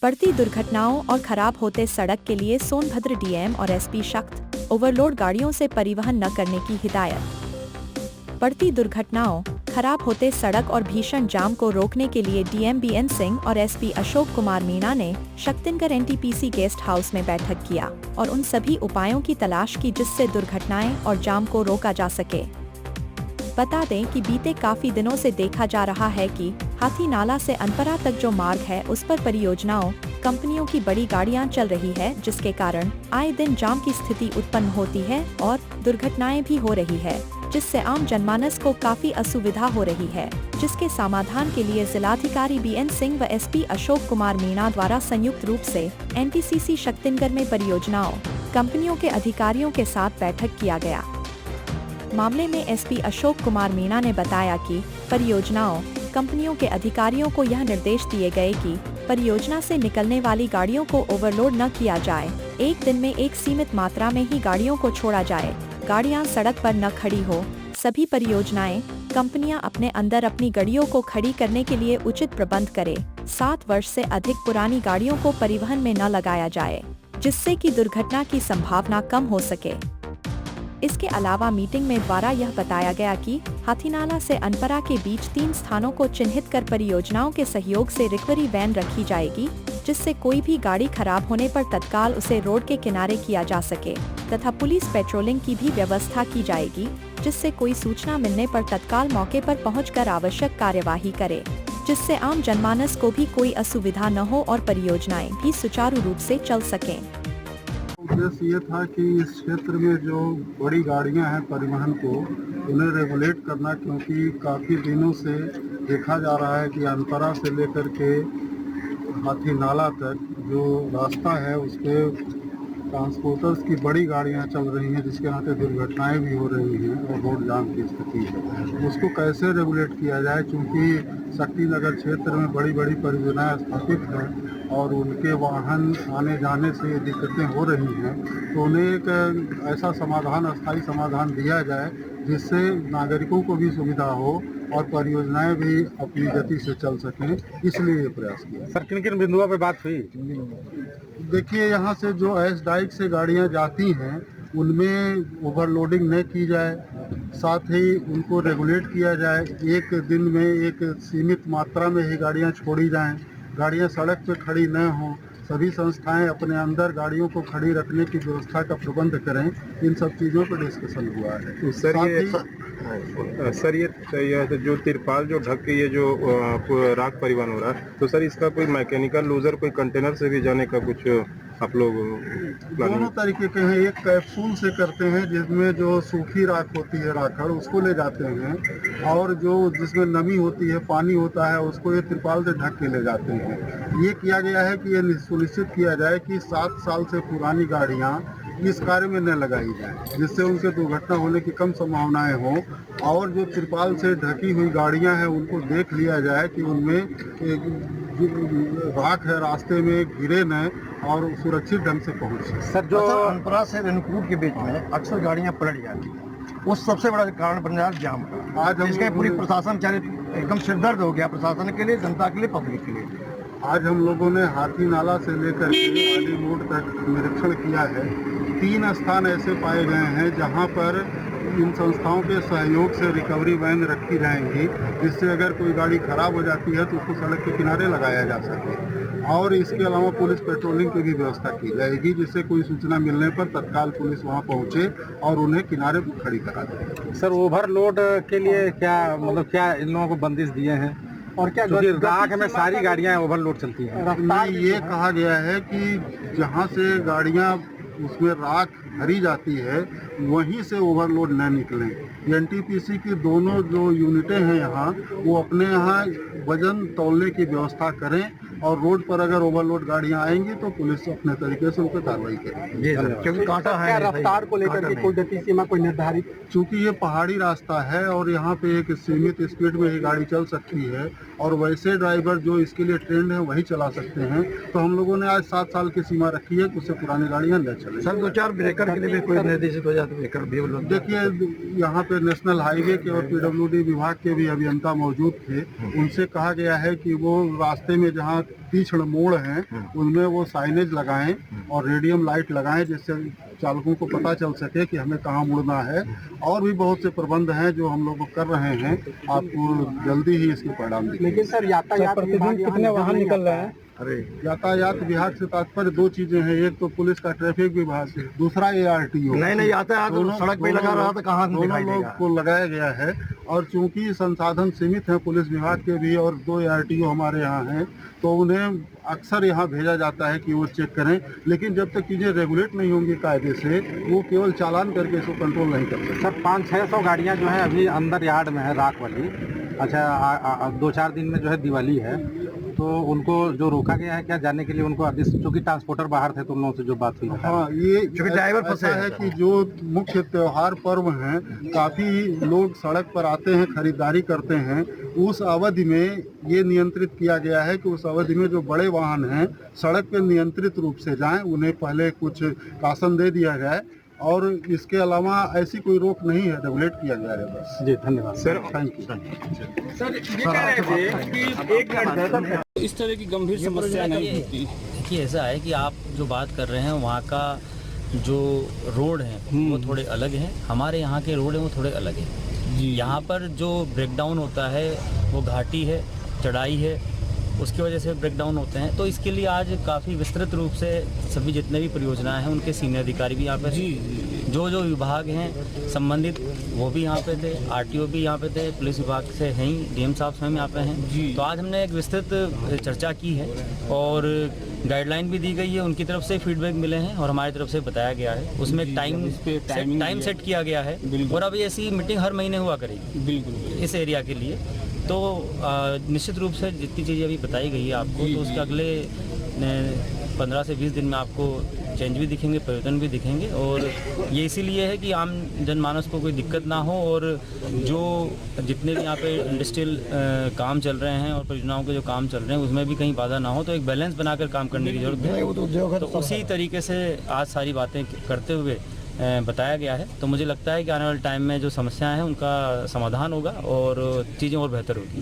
बढ़ती दुर्घटनाओं और खराब होते सड़क के लिए सोनभद्र डीएम और एसपी सख्त, ओवरलोड गाड़ियों से परिवहन न करने की हिदायत। बढ़ती दुर्घटनाओं, खराब होते सड़क और भीषण जाम को रोकने के लिए डीएम बीएन सिंह और एसपी अशोक कुमार मीणा ने शक्तिनगर एनटीपीसी गेस्ट हाउस में बैठक किया और उन सभी उपायों की तलाश की जिससे दुर्घटनाएं और जाम को रोका जा सके। बता दें कि बीते काफी दिनों से देखा जा रहा है कि हाथी नाला से अनपरा तक जो मार्ग है उस पर परियोजनाओं, कंपनियों की बड़ी गाड़ियां चल रही है जिसके कारण आए दिन जाम की स्थिति उत्पन्न होती है और दुर्घटनाएं भी हो रही है, जिससे आम जनमानस को काफी असुविधा हो रही है, जिसके समाधान के लिए जिलाधिकारी बीएन सिंह व एसपी अशोक कुमार मीणा द्वारा संयुक्त रूप से एनटीपीसी शक्तिनगर में परियोजनाओं, कंपनियों के अधिकारियों के साथ बैठक किया गया। मामले में एसपी अशोक कुमार मीणा ने बताया कि परियोजनाओं, कंपनियों के अधिकारियों को यह निर्देश दिए गए कि परियोजना से निकलने वाली गाड़ियों को ओवरलोड न किया जाए, एक दिन में एक सीमित मात्रा में ही गाड़ियों को छोड़ा जाए, गाड़ियां सड़क पर न खड़ी हो, सभी परियोजनाएं, कंपनियां अपने अंदर अपनी गाड़ियों को खड़ी करने के लिए उचित प्रबंध करें, 7 वर्ष से अधिक पुरानी गाड़ियों को परिवहन में न लगाया जाए, जिससे कि दुर्घटना की संभावना कम हो सके। इसके अलावा मीटिंग में द्वारा यह बताया गया कि हाथीनाला से अनपरा के बीच 3 स्थानों को चिन्हित कर परियोजनाओं के सहयोग से रिकवरी वैन रखी जाएगी, जिससे कोई भी गाड़ी खराब होने पर तत्काल उसे रोड के किनारे किया जा सके तथा पुलिस पेट्रोलिंग की भी व्यवस्था की जाएगी, जिससे कोई सूचना मिलने पर तत्काल मौके पर पहुंचकर आवश्यक कार्यवाही करे, जिससे आम जनमानस को भी कोई असुविधा न हो और परियोजनाएं भी सुचारू रूप से चल सकें। उद्देश्य ये था कि इस क्षेत्र में जो बड़ी गाड़ियां हैं परिवहन को उन्हें रेगुलेट करना, क्योंकि काफ़ी दिनों से देखा जा रहा है कि अनपरा से लेकर के हाथी नाला तक जो रास्ता है उस पर ट्रांसपोर्टर्स की बड़ी गाड़ियां चल रही हैं, जिसके नाते दुर्घटनाएं भी हो रही हैं और रोड जाम की स्थिति है। उसको कैसे रेगुलेट किया जाए, क्योंकि शक्तिनगर क्षेत्र में बड़ी बड़ी परियोजनाएं स्थापित हैं और उनके वाहन आने जाने से ये दिक्कतें हो रही हैं, तो उन्हें एक ऐसा समाधान, अस्थायी समाधान दिया जाए जिससे नागरिकों को भी सुविधा हो और परियोजनाएं भी अपनी गति से चल सकें, इसलिए ये प्रयास किया। सर, किन किन बिंदुओं पे बात हुई? देखिए, यहाँ से जो एस डाइक से गाड़ियाँ जाती हैं उनमें ओवरलोडिंग न की जाए, साथ ही उनको रेगुलेट किया जाए, एक दिन में एक सीमित मात्रा में ही गाड़ियाँ छोड़ी जाएं, गाड़ियाँ सड़क पे खड़ी न हों, सभी संस्थाएं अपने अंदर गाड़ियों को खड़ी रखने की व्यवस्था का प्रबंध करें। इन सब चीज़ों पर डिस्कशन हुआ है। तो सर ये जो तिरपाल जो ढक के ये जो राख परिवहन हो रहा है, तो सर इसका कोई मैकेनिकल लूजर, कोई कंटेनर से भी जाने का कुछ आप लोग दोनों तरीके के हैं। एक कैप्सूल से करते हैं जिसमें जो सूखी राख होती है, राखड़, उसको ले जाते हैं, और जो जिसमें नमी होती है, पानी होता है, उसको ये तिरपाल से ढक के ले जाते हैं। ये किया गया है कि ये सुनिश्चित किया जाए कि 7 साल से पुरानी गाड़ियाँ इस कार्य में न लगाई जाए, जिससे उनके दुर्घटना होने की कम संभावनाएं हों, और जो तिरपाल से ढकी हुई गाड़ियां हैं उनको देख लिया जाए कि उनमें राख है, रास्ते में गिरे न और सुरक्षित ढंग से पहुंचे। सर, जो अनपरा से रेणुकूट के बीच में अक्सर गाड़ियां पलट जाती हैं, उस सबसे बड़ा कारण बन रहा है जाम का। आज इसके पूरी प्रशासन एकदम सिरदर्द हो गया, प्रशासन के लिए, जनता के लिए, पब्लिक के लिए। आज हम लोगों ने हाथी नाला से लेकर के वाली रोड तक निरीक्षण किया है। 3 स्थान ऐसे पाए गए हैं जहां पर इन संस्थाओं के सहयोग से रिकवरी वैन रखी जाएंगी, जिससे अगर कोई गाड़ी खराब हो जाती है तो उसको सड़क के किनारे लगाया जा सके, और इसके अलावा पुलिस पेट्रोलिंग की भी व्यवस्था की जाएगी, जिससे कोई सूचना मिलने पर तत्काल पुलिस वहां पहुंचे और उन्हें किनारे पर खड़ी करा दे। सर, ओवरलोड के लिए क्या इन लोगों को बंदिश दिए हैं, और क्या राख में सारी गाड़ियां ओवरलोड चलती हैं? ये कहा गया है कि जहां से गाड़ियां उसमें राख भरी जाती है वहीं से ओवरलोड न निकलें। एनटीपीसी की दोनों जो यूनिटें हैं यहाँ, वो अपने यहाँ वजन तौलने की व्यवस्था करें, और रोड पर अगर ओवरलोड गाड़ियां आएंगी तो पुलिस अपने तरीके से उन पर कार्रवाई करेगी। क्योंकि कांटा है, क्या रफ्तार को लेकर के कोई गति सीमा कोई निर्धारित? चूँकि ये पहाड़ी रास्ता है और यहाँ पे एक सीमित स्पीड में ही गाड़ी चल सकती है, और वैसे ड्राइवर जो इसके लिए ट्रेंड है वही चला सकते हैं, तो हम लोगों ने आज 7 साल की सीमा रखी है कि उससे पुरानी गाड़ियाँ न चले। सर, 2-4 ब्रेकर के लिए भी कोई निर्देशित हो जाते ब्रेकर भी? देखिए, यहाँ पे नेशनल हाईवे के और पीडब्ल्यूडी विभाग के भी अभियंता मौजूद थे, उनसे कहा गया है कि वो रास्ते में जहाँ तीक्ष्ण मोड़ हैं उनमें वो साइनेज लगाएं और रेडियम लाइट लगाएं, जिससे चालकों को पता चल सके कि हमें कहाँ मुड़ना है। और भी बहुत से प्रबंध हैं जो हम लोग कर रहे हैं, आपको जल्दी ही इसके परिणाम दिखेंगे। लेकिन सर यातायात प्रतिदिन कितने वाहन निकल रहे हैं? अरे यातायात विभाग से तात्पर्य दो चीजें हैं, एक तो पुलिस का ट्रैफिक विभाग से, दूसरा ARTO। नहीं यातायात सड़क पे लगा रहा था, कहाँ दोनों लोग को लगाया गया है। और चूंकि संसाधन सीमित हैं पुलिस विभाग के भी और 2 ARTO हमारे यहाँ हैं, तो उन्हें अक्सर यहाँ भेजा जाता है कि वो चेक करें। लेकिन जब तक चीज़ें रेगुलेट नहीं होंगी कायदे से, वो केवल चालान करके इसको कंट्रोल नहीं कर सकते। सर 500-600 गाड़ियाँ जो है अभी अंदर यार्ड में है राख वाली। अच्छा 2-4 दिन में जो है दिवाली है, तो उनको जो रोका गया है क्या जाने के लिए उनको आदेश, चूँकि ट्रांसपोर्टर बाहर थे तो उन लोगों से जो बात हुई? हाँ, ये ड्राइवर फंसा है कि जो मुख्य त्योहार पर्व हैं, काफ़ी लोग सड़क पर आते हैं, खरीदारी करते हैं। उस अवधि में ये नियंत्रित किया गया है कि उस अवधि में जो बड़े वाहन हैं सड़क पर नियंत्रित रूप से जाएं, उन्हें पहले कुछ शासन दे दिया गया है और इसके अलावा ऐसी कोई रोक नहीं है, रेगुलेट किया गया है बस। जी धन्यवाद सर। Thank you. सर ये कह रहे थे कि एक इस तरह की गंभीर समस्या नहीं होती। देखिए ऐसा है कि आप जो बात कर रहे हैं वहाँ का जो रोड है वो थोड़े अलग हैं, हमारे यहाँ के रोड हैं वो थोड़े अलग हैं। यहाँ पर जो ब्रेकडाउन होता है वो घाटी है, चढ़ाई है, उसकी वजह से ब्रेकडाउन होते हैं। तो इसके लिए आज काफ़ी विस्तृत रूप से सभी जितने भी परियोजनाएं हैं उनके सीनियर अधिकारी भी यहाँ पे थे, जो विभाग हैं संबंधित वो भी यहाँ पे थे, RTO भी यहाँ पे थे, पुलिस विभाग से हैं ही, DM साहब स्वयं यहाँ पे हैं। तो आज हमने एक विस्तृत चर्चा की है और गाइडलाइन भी दी गई है, उनकी तरफ से फीडबैक मिले हैं और हमारी तरफ से बताया गया है। उसमें टाइम सेट किया गया है और अब ऐसी मीटिंग हर महीने हुआ करेगी बिल्कुल इस एरिया के लिए। तो निश्चित रूप से जितनी चीज़ें अभी बताई गई है आपको, तो उसके अगले 15 से 20 दिन में आपको चेंज भी दिखेंगे, परिवर्तन भी दिखेंगे। और ये इसीलिए है कि आम जनमानस को कोई दिक्कत ना हो और जो जितने भी यहाँ पे इंडस्ट्रियल काम चल रहे हैं और परियोजनाओं के जो काम चल रहे हैं उसमें भी कहीं बाधा ना हो, तो एक बैलेंस बनाकर काम करने की जरूरत है। तो उसी तरीके से आज सारी बातें करते हुए बताया गया है। तो मुझे लगता है कि आने वाले टाइम में जो समस्याएं हैं उनका समाधान होगा और चीज़ें और बेहतर होगी।